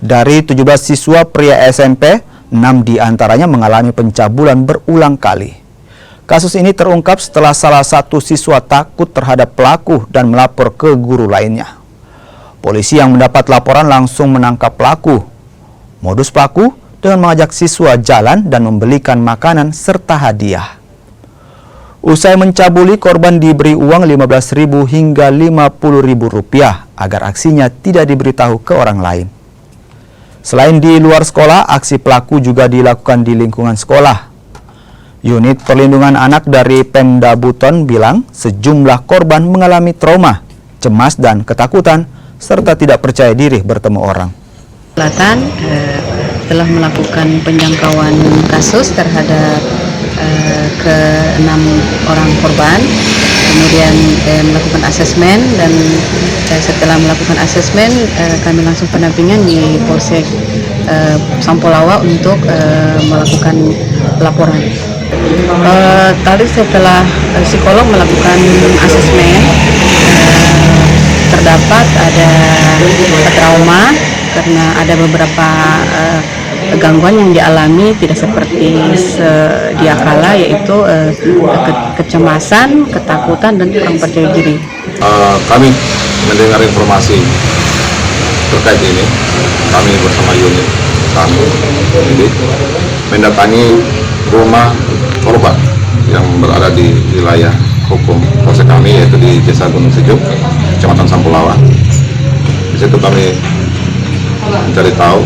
Dari 17 siswa pria SMP, 6 diantaranya mengalami pencabulan berulang kali. Kasus ini terungkap setelah salah satu siswa takut terhadap pelaku dan melapor ke guru lainnya. Polisi yang mendapat laporan langsung menangkap pelaku. Modus pelaku dengan mengajak siswa jalan dan membelikan makanan serta hadiah. Usai mencabuli, korban diberi uang Rp15.000 hingga Rp50.000 agar aksinya tidak diberitahu ke orang lain. Selain di luar sekolah, aksi pelaku juga dilakukan di lingkungan sekolah. Unit Perlindungan Anak dari Pemda Buton bilang sejumlah korban mengalami trauma, cemas dan ketakutan, serta tidak percaya diri bertemu orang. Selatan telah melakukan penjangkauan kasus terhadap ke-6 orang korban, kemudian melakukan asesmen, dan setelah melakukan asesmen kami langsung pendampingan di Polsek Sampolawa untuk melakukan laporan. Tadi setelah psikolog melakukan asesmen, terdapat ada trauma karena ada beberapa gangguan yang dialami tidak seperti sedia kala, yaitu kecemasan, ketakutan, dan kurang percaya diri. Kami mendengar informasi terkait ini, kami bersama unit kami mendatangi rumah korban yang berada di wilayah hukum polsek kami, yaitu di Desa Gunung Sejuk, Kecamatan Sampolawa. Di situ kami mencari tahu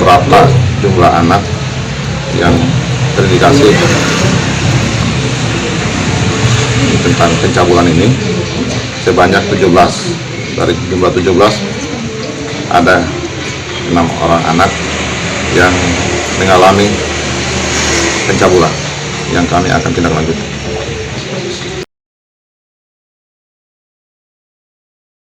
berapa jumlah anak yang terindikasi tentang pencabulan ini. Sebanyak 17. Dari jumlah 17 ada 6 orang anak yang mengalami pencabulan yang kami akan tindak lanjut.